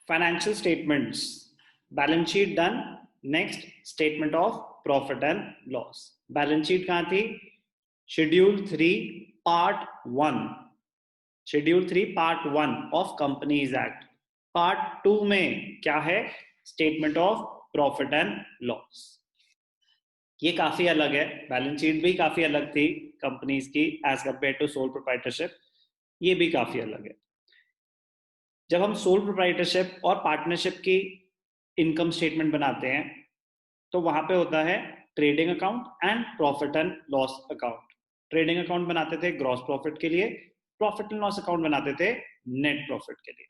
Financial statements, balance sheet done. Next, statement of profit and loss. Balance sheet कहाँ थी? Schedule 3 Part 1. Schedule 3 Part 1 of Companies Act. Part 2 में क्या है? Statement of profit and loss. ये काफी अलग है, बैलेंस शीट भी काफी अलग थी कंपनीज की as compare to sole proprietorship. ये भी काफी अलग है. जब हम सोल प्रोप्राइटरशिप और पार्टनरशिप की इनकम स्टेटमेंट बनाते हैं तो वहां पे होता है trading account and profit and loss account. Trading account बनाते थे ग्रॉस प्रॉफिट के लिए, प्रॉफिट एंड लॉस अकाउंट बनाते थे नेट प्रॉफिट के लिए.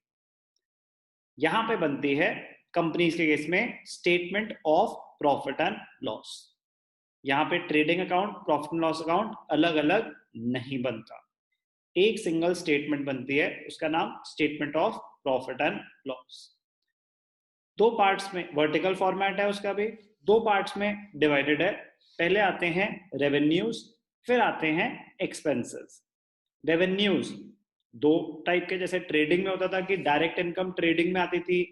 यहां पे बनती है कंपनीज के केस में statement of profit and loss. यहाँ पे trading account, profit and loss account अलग अलग नहीं बनता, एक सिंगल स्टेटमेंट बनती है, उसका नाम statement of profit and loss. दो पार्ट्स में वर्टिकल फॉर्मेट है उसका भी, दो पार्ट्स में डिवाइडेड है. पहले आते हैं रेवेन्यूज, फिर आते हैं एक्सपेंसेस. रेवेन्यूज दो टाइप के, जैसे ट्रेडिंग में होता था कि डायरेक्ट इनकम ट्रेडिंग में आती थी,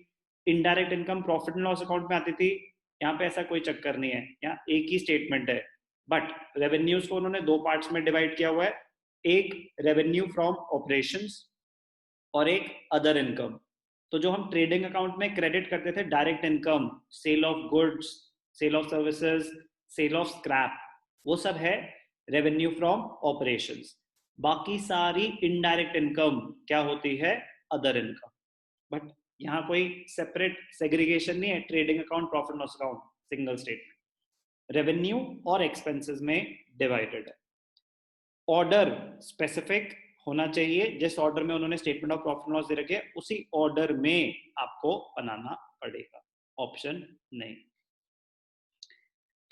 indirect income profit and loss account में आती थी. यहाँ पे ऐसा कोई चक्कर नहीं है, यहाँ एक ही स्टेटमेंट है. बट रेवेन्यूज को उन्होंने दो पार्ट्स में डिवाइड किया हुआ है, एक रेवेन्यू फ्रॉम ऑपरेशंस और एक अदर इनकम. तो जो हम ट्रेडिंग अकाउंट में क्रेडिट करते थे direct income, sale of goods, sale of services, sale of scrap, वो सब है रेवेन्यू फ्रॉम ऑपरेशंस. बाकी सारी इनडायरेक्ट इनकम क्या होती है? Other income. बट यहाँ कोई सेपरेट सेग्रीगेशन नहीं है, trading account, profit loss account single statement. Revenue और एक्सपेंसेस में डिवाइडेड है. ऑर्डर स्पेसिफिक होना चाहिए, जिस ऑर्डर में उन्होंने स्टेटमेंट ऑफ प्रॉफिट लॉस दे रखे उसी ऑर्डर में आपको बनाना पड़ेगा, ऑप्शन नहीं.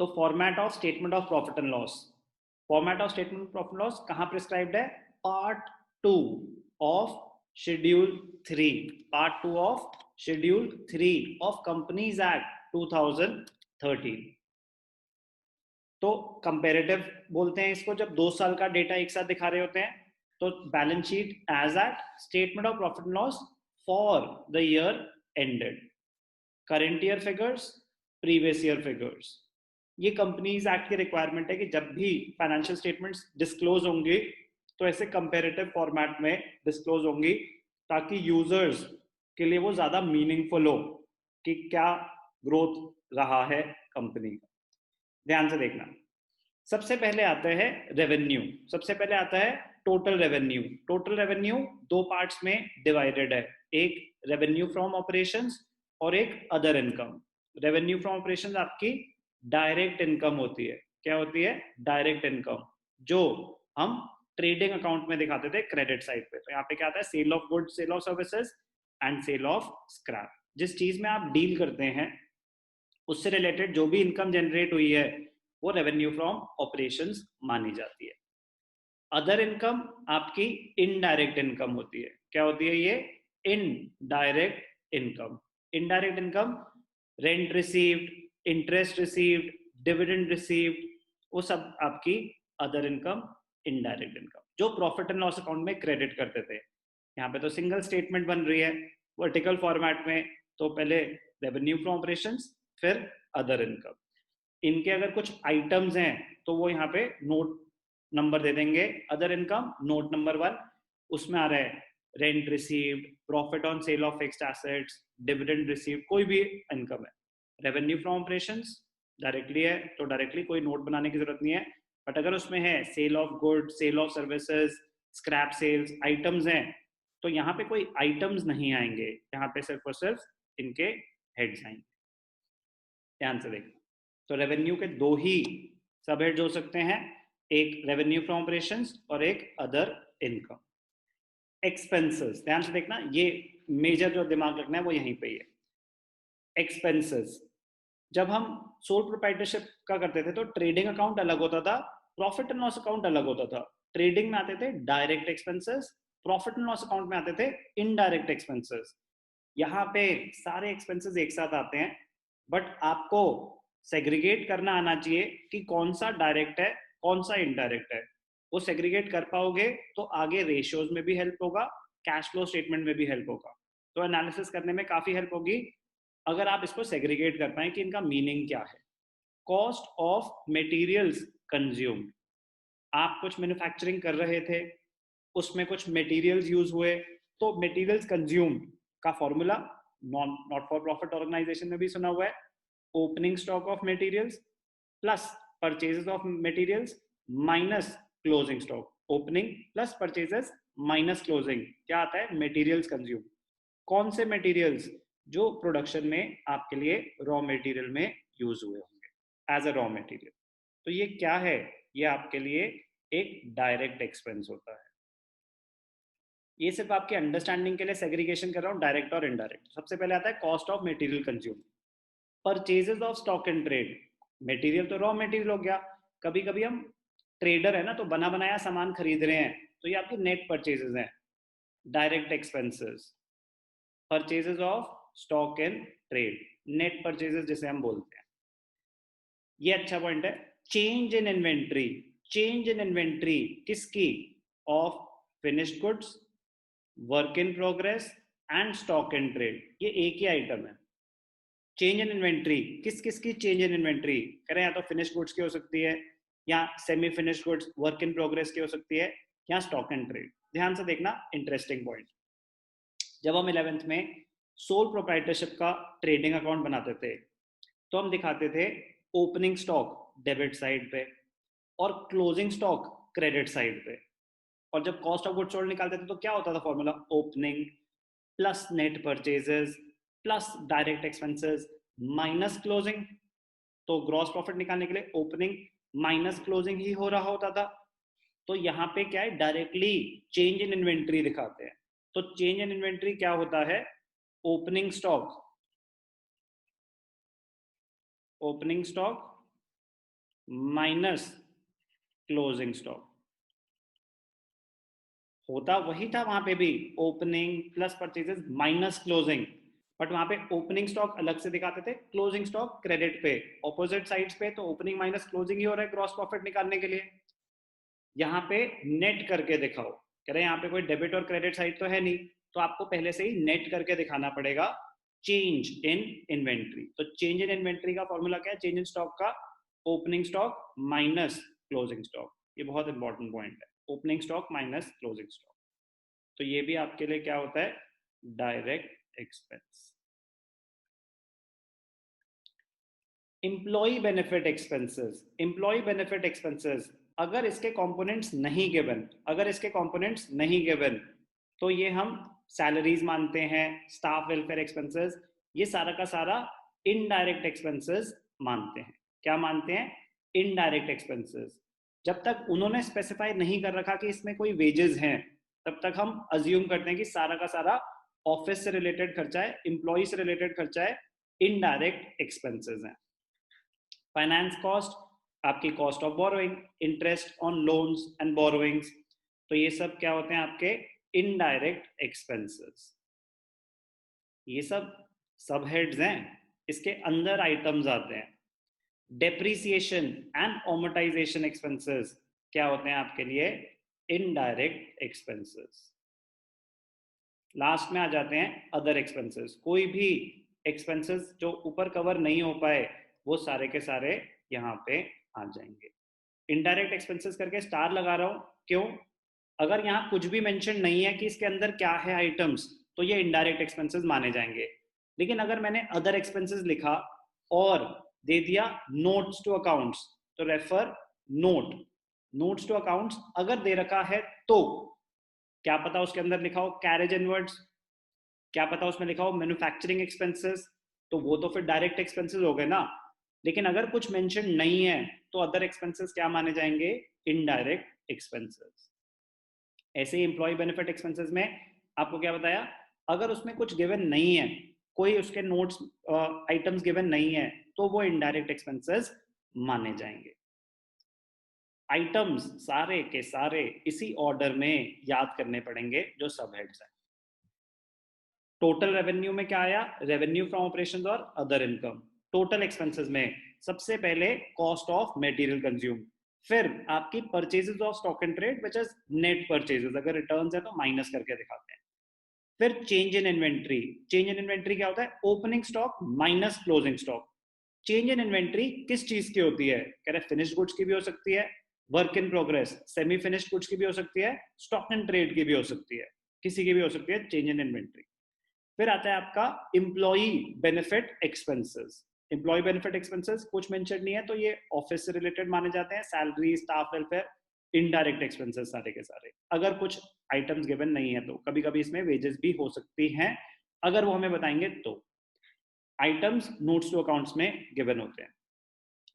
तो format of statement of profit and loss, format of statement of profit loss कहां प्रिस्क्राइब्ड है? Part 2 of schedule 3, part 2 of schedule 3 of companies act 2013. तो कंपेरेटिव बोलते हैं इसको, जब 2 साल का डेटा एक साथ दिखा रहे होते हैं. तो balance sheet as at statement of profit and loss for the year ended, current year figures, previous year figures. ये कंपनीज एक्ट की रिक्वायरमेंट है कि जब भी फाइनेंशियल स्टेटमेंट्स डिस्क्लोज होंगे तो ऐसे कंपेरेटिव फॉर्मेट में डिस्क्लोज होंगी, ताकि यूजर्स के लिए वो ज्यादा मीनिंगफुल हो कि क्या ग्रोथ रहा है कंपनी का. ध्यान से देखना. सबसे पहले आता है रेवेन्यू, सबसे पहले आता है टोटल रेवेन्यू. टोटल रेवेन्यू दो पार्ट्स में डिवाइडेड है, एक रेवेन्यू फ्रॉम ऑपरेशंस और एक other income. Revenue from operations आपकी डायरेक्ट इनकम होती है. क्या होती है? डायरेक्ट इनकम, जो हम ट्रेडिंग अकाउंट में दिखाते थे क्रेडिट साइड पे. तो यहाँ पे क्या आता है? Sale of goods, sale of services and sale of scrap. जिस चीज में आप डील करते हैं उससे रिलेटेड जो भी इनकम जनरेट हुई है वो रेवेन्यू फ्रॉम ऑपरेशंस मानी जाती है. अदर इनकम आपकी इनडायरेक्ट इनकम होती है. क्या होती है ये? Indirect income. Indirect income rent received, interest received, dividend received, वो सब आपकी अदर इनकम, इनडायरेक्ट इनकम, जो प्रॉफिट एंड लॉस अकाउंट में क्रेडिट करते थे. यहाँ पे तो सिंगल स्टेटमेंट बन रही है वर्टिकल फॉर्मेट में. तो पहले रेवेन्यू फ्रॉम ऑपरेशंस, फिर अदर इनकम. इनके अगर कुछ आइटम्स हैं तो वो यहाँ पे नोट नंबर दे देंगे. अदर इनकम नोट नंबर 1, उसमें आ रहा है rent received, profit on sale of fixed assets, dividend received, कोई भी इनकम है. रेवेन्यू फ्रॉम ऑपरेशंस डायरेक्टली है तो डायरेक्टली कोई नोट बनाने की जरूरत नहीं है. बट अगर उसमें है sale of good, sale of services, scrap sales, items हैं, तो यहाँ पे कोई आइटम्स नहीं आएंगे, यहाँ पे सिर्फ और सिर्फ इनके हेड्स आएंगे. ध्यान से देखना. तो रेवेन्यू के दो ही सब हेड्स हो सकते हैं, एक रेवेन्यू फ्रॉम ऑपरेशंस और एक अदर इनकम. एक्सपेंसेस, ध्यान से देखना, ये मेजर जो दिमाग रखना है वो यहीं पे ही है. एक्सपेंसेस जब हम सोल प्रोप्राइटरशिप का करते थे तो ट्रेडिंग अकाउंट अलग होता था, प्रॉफिट एंड लॉस अकाउंट अलग होता था. ट्रेडिंग में आते थे direct expenses, profit and loss account में आते थे इनडायरेक्ट एक्सपेंसेस. यहाँ पे सारे एक्सपेंसेस एक साथ आते हैं, बट आपको सेग्रीगेट करना आना चाहिए कि कौन सा डायरेक्ट है कौन सा इनडायरेक्ट है। वो सेग्रीगेट कर पाओगे तो आगे रेशियोज में भी हेल्प होगा, कैश फ्लो स्टेटमेंट में भी हेल्प होगा, तो एनालिसिस करने में काफी हेल्प होगी अगर आप इसको सेग्रीगेट कर पाए कि इनका मीनिंग क्या है। कॉस्ट ऑफ मटेरियल्स कंज्यूम्ड, आप कुछ मैन्युफैक्चरिंग कर रहे थे, उसमें कुछ मटेरियल्स यूज हुए, तो मटेरियल्स कंज्यूम्ड का formula not for profit organisation में भी सुना हुआ है, opening stock of materials plus purchases of materials minus closing stock. Opening plus purchases minus closing क्या आता है, मटेरियल्स कंज्यूम। कौन से मटेरियल्स, जो प्रोडक्शन में आपके लिए रॉ मटेरियल में यूज हुए होंगे एज अ रॉ मटेरियल। तो ये क्या है, ये आपके लिए एक डायरेक्ट एक्सपेंस होता है। ये सिर्फ आपके अंडरस्टैंडिंग के लिए सेग्रीगेशन कर रहा हूँ, डायरेक्ट और इनडायरेक्ट। सबसे पहले आता है cost of material consume, purchases of stock and trade. Material तो रॉ मटेरियल हो गया, कभी कभी हम ट्रेडर है ना, तो बना बनाया सामान खरीद रहे हैं, तो ये आपकी नेट परचेजेस हैं, direct expenses. Purchases of stock and trade, net purchases जिसे हम बोलते हैं। ये अच्छा पॉइंट है। Change in inventory, change in inventory किसकी, of finished goods, work in progress and stock and trade, ये एक ही आइटम है। चेंज इन इन्वेंट्री किस किस की चेंज इन इन्वेंट्री करें, या तो फिनिश्ड गुड्स की हो सकती है, या semi finished goods work in progress की हो सकती है, या स्टॉक एंड ट्रेड। ध्यान से देखना, इंटरेस्टिंग पॉइंट। जब हम 11th में सोल प्रोप्राइटरशिप का ट्रेडिंग अकाउंट बनाते थे, तो हम दिखाते थे ओपनिंग स्टॉक डेबिट साइड पे और क्लोजिंग स्टॉक क्रेडिट साइड पे। और जब कॉस्ट ऑफ गुड्स सोल्ड निकालते थे तो क्या होता था formula, opening plus net purchases plus direct expenses minus closing. तो ग्रॉस प्रॉफिट निकालने के लिए ओपनिंग माइनस क्लोजिंग ही हो रहा होता था। तो यहाँ पे क्या है, डायरेक्टली चेंज इन इन्वेंट्री दिखाते हैं। तो चेंज इन इन्वेंट्री क्या होता है, opening stock, opening stock minus closing stock. होता वही था वहां पे भी, opening plus purchases minus closing, but वहां पे ओपनिंग स्टॉक अलग से दिखाते थे, क्लोजिंग स्टॉक क्रेडिट पे, ऑपोजिट साइड्स पे। तो ओपनिंग माइनस क्लोजिंग ही हो रहा है ग्रॉस प्रॉफिट निकालने के लिए। यहाँ पे नेट करके दिखाओ, कह रहे हैं यहाँ पे कोई डेबिट और क्रेडिट साइड तो है नहीं, तो आपको पहले से ही नेट करके दिखाना पड़ेगा चेंज इन इन्वेंट्री। तो चेंज इन इन्वेंट्री का फॉर्मूला क्या है, चेंज इन स्टॉक का opening stock minus closing stock. ये बहुत इंपॉर्टेंट पॉइंट है, opening stock minus closing stock. तो ये भी आपके लिए क्या होता है, direct expense. Employ benefit expenses, employ benefit expenses अगर इसके कंपोनेंट्स नहीं गिवन, अगर इसके कंपोनेंट्स नहीं गिवन, तो ये हम सैलरीज मानते हैं, स्टाफ वेलफेयर एक्सपेंसेस, ये सारा का सारा इनडायरेक्ट एक्सपेंसेस मानते हैं। क्या मानते हैं, इनडायरेक्ट एक्सपेंसेस। जब तक उन्होंने स्पेसिफाई नहीं कर रखा कि इसमें कोई वेजेस हैं, तब तक हम अज्यूम करते हैं कि सारा का सारा ऑफिस से रिलेटेड खर्चा है, एम्प्लॉय से रिलेटेड खर्चा है, इनडायरेक्ट एक्सपेंसेस हैं। फाइनेंस कॉस्ट, आपकी cost of borrowing, interest on loans and borrowings, तो ये सब क्या होते हैं आपके इनडायरेक्ट एक्सपेंसेस। ये सब सब हेड्स हैं, इसके अंदर आइटम्स आते हैं। डेप्रिसिएशन एंड अमोर्टाइजेशन एक्सपेंसेस क्या होते हैं आपके लिए, इनडायरेक्ट एक्सपेंसेस। लास्ट में आ जाते हैं अदर एक्सपेंसेस, कोई भी एक्सपेंसेस जो ऊपर कवर नहीं हो पाए वो सारे के सारे यहाँ पे आ जाएंगे। इनडायरेक्ट एक्सपेंसेस करके स्टार लगा रहा हूँ, क्यों, अगर यहाँ कुछ भी मेंशन नहीं है कि इसके अंदर क्या है आइटम्स, तो ये इनडायरेक्ट एक्सपेंसेस माने जाएंगे। लेकिन अगर मैंने अदर एक्सपेंसेस लिखा और दे दिया नोट्स टू अकाउंट्स, तो refer note, notes to accounts अगर दे रखा है तो क्या पता उसके अंदर लिखा हो कैरेज इनवर्ड्स, क्या पता उसमें लिखा हो मैन्युफैक्चरिंग एक्सपेंसेस, तो वो तो फिर डायरेक्ट एक्सपेंसेस हो गए ना। लेकिन अगर कुछ मेंशन नहीं है तो अदर एक्सपेंसेस क्या माने जाएंगे, इनडायरेक्ट एक्सपेंसेस। ऐसे ही एम्प्लॉय बेनिफिट एक्सपेंसेस में आपको क्या बताया, अगर उसमें कुछ गिवन नहीं है, कोई उसके नोट्स आइटम्स गिवन नहीं है, तो वो इनडायरेक्ट एक्सपेंसेस माने जाएंगे। आइटम्स सारे के सारे इसी ऑर्डर में याद करने पड़ेंगे जो सब हेड्स हैं। टोटल रेवेन्यू में क्या आया, रेवेन्यू फ्रॉम ऑपरेशंस और अदर इनकम। टोटल एक्सपेंसेस में सबसे पहले कॉस्ट ऑफ मटेरियल कंज्यूम, फिर आपकी purchases of stock and trade which is net purchases, अगर रिटर्न्स है तो माइनस करके दिखाते हैं। फिर change in inventory, change in inventory क्या होता है? Opening stock minus closing stock. Change in inventory किस चीज की होती है? कह रहे फिनिश्ड गुड्स की भी हो सकती है, work in progress, semi finished goods की भी हो सकती है, स्टॉक एंड ट्रेड की भी हो सकती है, किसी की भी हो सकती है चेंज इन इन्वेंट्री। फिर आता है आपका employee benefit expenses. Employ benefit expenses कुछ मेंशन नहीं है तो ये ऑफिस से रिलेटेड माने जाते हैं, salary, staff welfare, indirect expenses सारे के सारे। अगर कुछ आइटम्स गिवन नहीं है तो कभी कभी इसमें वेजेस भी हो सकती हैं, अगर वो हमें बताएंगे तो। आइटम्स नोट्स टू अकाउंट्स में गिवन होते हैं।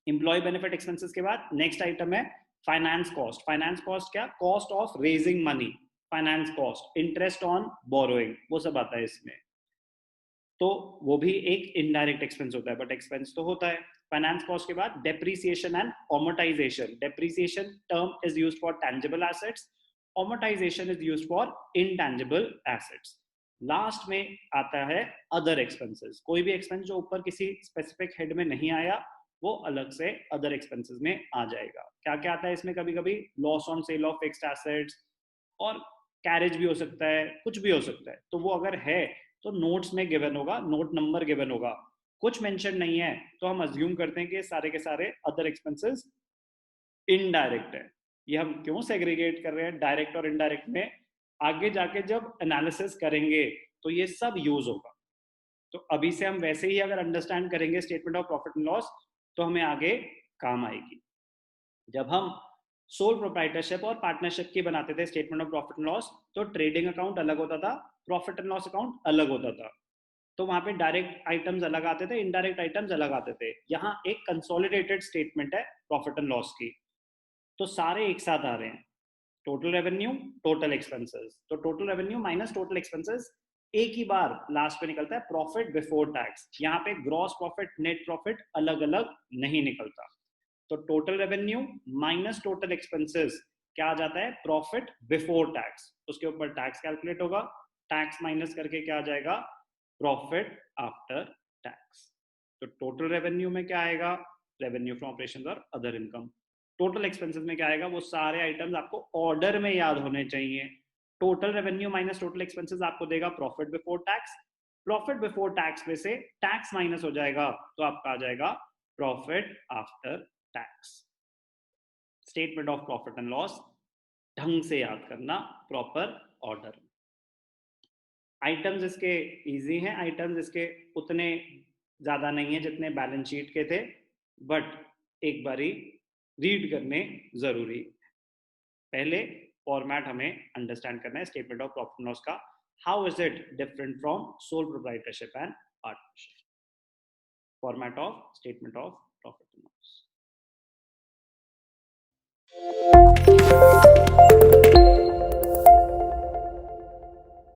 एम्प्लॉय बेनिफिट एक्सपेंसेस के बाद नेक्स्ट आइटम है फाइनेंस कॉस्ट। फाइनेंस कॉस्ट क्या? Cost of raising money, finance cost, interest on borrowing, वो सब आता है इसमें। तो वो भी एक इनडायरेक्ट एक्सपेंस होता है, बट एक्सपेंस तो होता है। फाइनेंस कॉस्ट के बाद depreciation and amortisation. Depreciation term is used for tangible assets, amortisation is used for intangible assets. Last में आता है अदर एक्सपेंसेस। कोई भी एक्सपेंस जो ऊपर किसी स्पेसिफिक हेड में नहीं आया वो अलग से अदर एक्सपेंसेस में आ जाएगा। क्या क्या आता है इसमें? कभी कभी loss on sale of fixed assets, और कैरेज भी हो सकता है, कुछ भी हो सकता है। तो वो अगर है तो नोट्स में गिवन होगा, नोट नंबर गिवन होगा। कुछ मेंशन नहीं है तो हम अज्यूम करते हैं कि सारे के सारे अदर एक्सपेंसेस इनडायरेक्ट है। ये हम क्यों सेग्रीगेट कर रहे हैं डायरेक्ट और इनडायरेक्ट में? आगे जाके जब एनालिसिस करेंगे तो ये सब यूज होगा। तो अभी से हम वैसे ही अगर अंडरस्टैंड करेंगे statement of profit and loss तो हमें आगे काम आएगी। जब हम सोल प्रोप्राइटरशिप और पार्टनरशिप की बनाते थे statement of profit and loss, तो ट्रेडिंग अकाउंट अलग होता था, प्रॉफिट एंड लॉस अकाउंट अलग होता था। तो वहां पे डायरेक्ट आइटम्स अलग आते थे, इनडायरेक्ट आइटम्स अलग आते थे। यहाँ एक कंसोलिडेटेड स्टेटमेंट है प्रॉफिट एंड लॉस की, तो सारे एक साथ आ रहे हैं। टोटल रेवेन्यू, टोटल एक्सपेंसेस, तो total revenue minus total expenses एक ही बार लास्ट में निकलता है प्रॉफिट बिफोर टैक्स। यहाँ पे ग्रॉस प्रॉफिट, नेट प्रॉफिट अलग अलग नहीं निकलता। तो total revenue minus total expenses क्या आ जाता है? Profit before tax. उसके ऊपर टैक्स कैलकुलेट होगा, टैक्स माइनस करके क्या आ जाएगा? Profit after tax. तो टोटल रेवेन्यू में क्या आएगा? रेवेन्यू फ्रॉम ऑपरेशंस और अदर इनकम। टोटल एक्सपेंसेस में क्या आएगा? वो सारे आइटम्स आपको ऑर्डर में याद होने चाहिए। Total revenue minus total expenses आपको देगा profit before tax. Profit before tax में से टैक्स माइनस हो जाएगा तो आपका आ जाएगा profit after tax. Statement of profit and loss ढंग से याद करना, प्रॉपर ऑर्डर। आइटम्स इसके इजी हैं, आइटम्स इसके उतने ज्यादा नहीं है जितने बैलेंस शीट के थे, बट एक बारी रीड करने जरूरी। पहले फॉर्मेट हमें अंडरस्टैंड करना है statement of profit and loss का। How is it different from sole proprietorship and partnership? Format of statement of profit and loss.